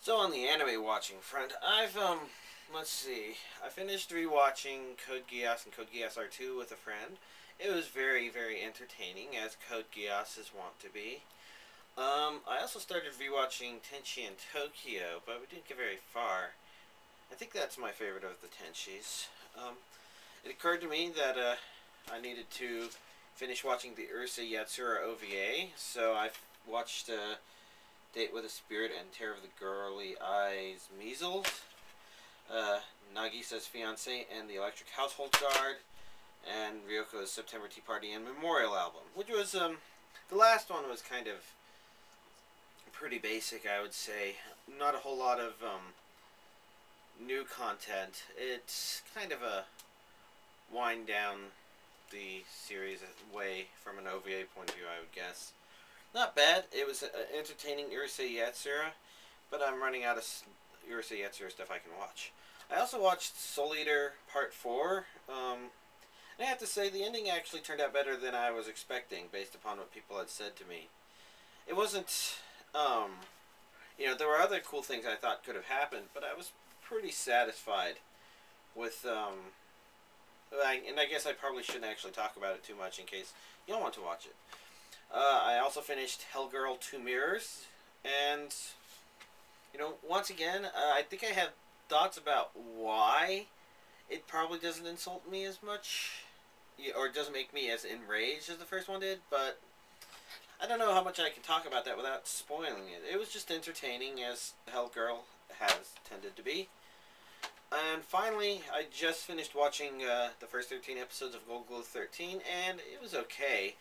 So on the anime watching front, let's see, I finished rewatching Code Geass and Code Geass R2 with a friend. It was very, very entertaining, as Code Geass is wont to be. I also started rewatching Tenchi and Tokyo, but we didn't get very far. I think that's my favorite of the Tenchis. It occurred to me that I needed to finish watching the Ursa Yatsura OVA, so I watched Date with a Spirit and Terror of the Girly Eyes Measles, Nagisa's Fiance and the Electric Household Guard, and Ryoko's September Tea Party and Memorial album, which was, the last one was kind of pretty basic, I would say. Not a whole lot of, new content. It's kind of a wind down the series way from an OVA point of view, I would guess. Not bad. It was entertaining Ursa Yatsura, but I'm running out of Ursa Yatsura stuff I can watch. I also watched Soul Eater Part 4. And I have to say, the ending actually turned out better than I was expecting, based upon what people had said to me. It wasn't, there were other cool things I thought could have happened, but I was pretty satisfied with, and I guess I probably shouldn't actually talk about it too much in case you don't want to watch it. I also finished Hellgirl 2 Mirrors, and, once again, I think I have thoughts about why it probably doesn't insult me as much, or doesn't make me as enraged as the first one did, but I don't know how much I can talk about that without spoiling it. It was just entertaining, as Hellgirl has tended to be. And finally, I just finished watching the first 13 episodes of Gold Glow 13, and it was okay.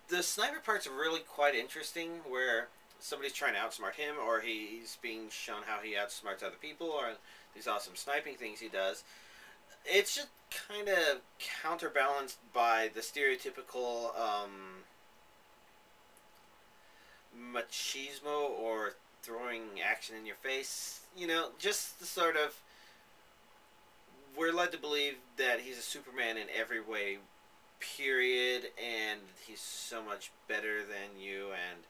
The sniper part's really quite interesting, where somebody's trying to outsmart him, or he's being shown how he outsmarts other people, or these awesome sniping things he does. It's just kind of counterbalanced by the stereotypical machismo, or throwing action in your face. Just the sort of, we're led to believe that he's a Superman in every way, period, and he's so much better than you, and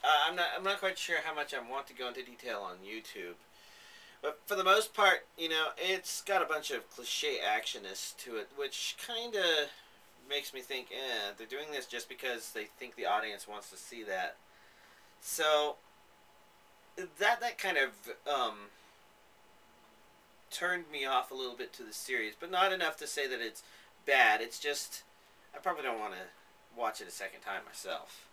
I'm not quite sure how much I want to go into detail on YouTube, but for the most part, it's got a bunch of cliche actionists to it, which kind of makes me think, they're doing this just because they think the audience wants to see that. So that kind of turned me off a little bit to the series, but not enough to say that it's bad. It's just, I probably don't want to watch it a second time myself.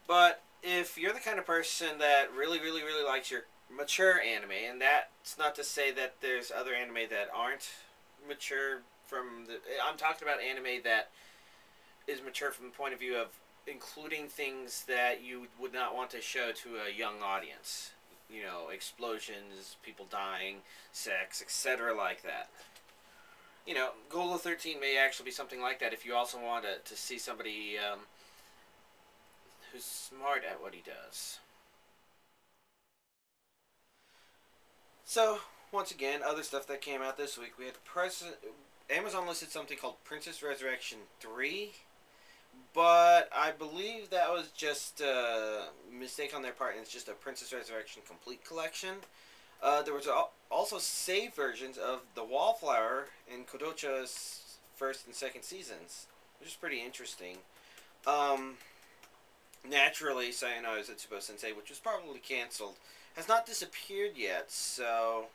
But if you're the kind of person that really, really, really likes your mature anime, and that's not to say that there's other anime that aren't mature I'm talking about anime that is mature from the point of view of including things that you would not want to show to a young audience. Explosions, people dying, sex, etc. like that. Golgo 13 may actually be something like that if you also want to see somebody who's smart at what he does. So, once again, other stuff that came out this week. We had Amazon listed something called Princess Resurrection 3, but I believe that was just a mistake on their part, and it's just a Princess Resurrection Complete collection. There was also save versions of The Wallflower in Kodocha's first and second seasons, which is pretty interesting. Naturally, Sayonara Zetsubo Sensei, which was probably cancelled, has not disappeared yet, so...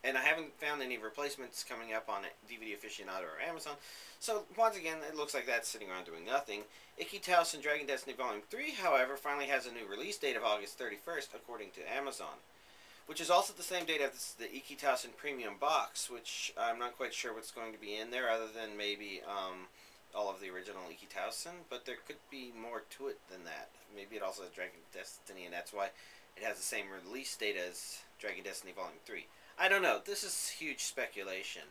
And I haven't found any replacements coming up on DVD Aficionado or Amazon. So, once again, it looks like that's sitting around doing nothing. Ikki-Taos and Dragon Destiny Volume 3, however, finally has a new release date of August 31st, according to Amazon. Which is also the same date as the Ikki-Taos and Premium Box, which I'm not quite sure what's going to be in there, other than maybe all of the original Ikki-Taos, but there could be more to it than that. Maybe it also has Dragon Destiny, and that's why it has the same release date as Dragon Destiny Volume 3. I don't know. This is huge speculation.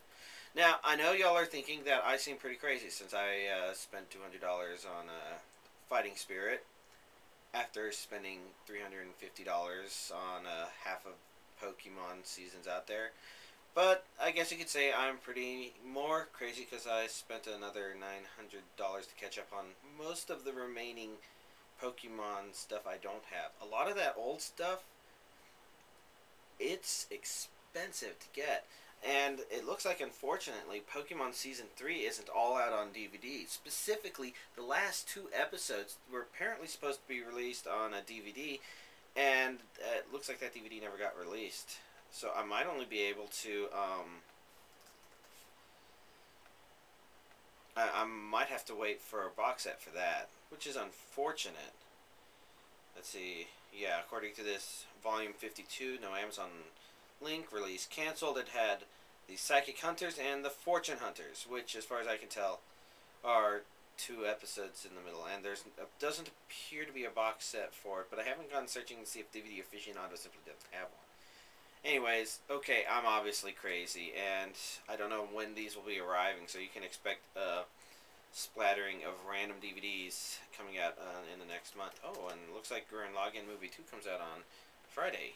Now, I know y'all are thinking that I seem pretty crazy since I spent $200 on Fighting Spirit after spending $350 on half of Pokemon seasons out there. But I guess you could say I'm pretty more crazy because I spent another $900 to catch up on most of the remaining Pokemon stuff I don't have. A lot of that old stuff, it's expensive to get. And it looks like, unfortunately, Pokemon Season 3 isn't all out on DVD. Specifically, the last 2 episodes were apparently supposed to be released on a DVD, and it looks like that DVD never got released. So I might only be able to, I might have to wait for a box set for that, which is unfortunate. Let's see. Yeah, according to this, Volume 52, no Amazon link, release canceled. It had the Psychic Hunters and the Fortune Hunters, which, as far as I can tell, are 2 episodes in the middle. And there's doesn't appear to be a box set for it, but I haven't gone searching to see if DVD Aficionado simply doesn't have one. Anyways, okay, I'm obviously crazy, and I don't know when these will be arriving, so you can expect a splattering of random DVDs coming out in the next month. Oh, and it looks like Gurren Lagann Movie 2 comes out on Friday.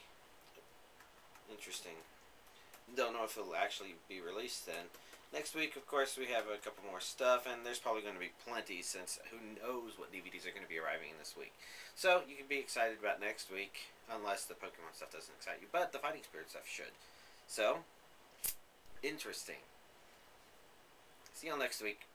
Interesting. Don't know if it'll actually be released then. Next week, of course, we have a couple more stuff, and there's probably going to be plenty, since who knows what DVDs are going to be arriving in this week. So, you can be excited about next week, unless the Pokemon stuff doesn't excite you, but the Fighting Spirit stuff should. So, interesting. See y'all next week.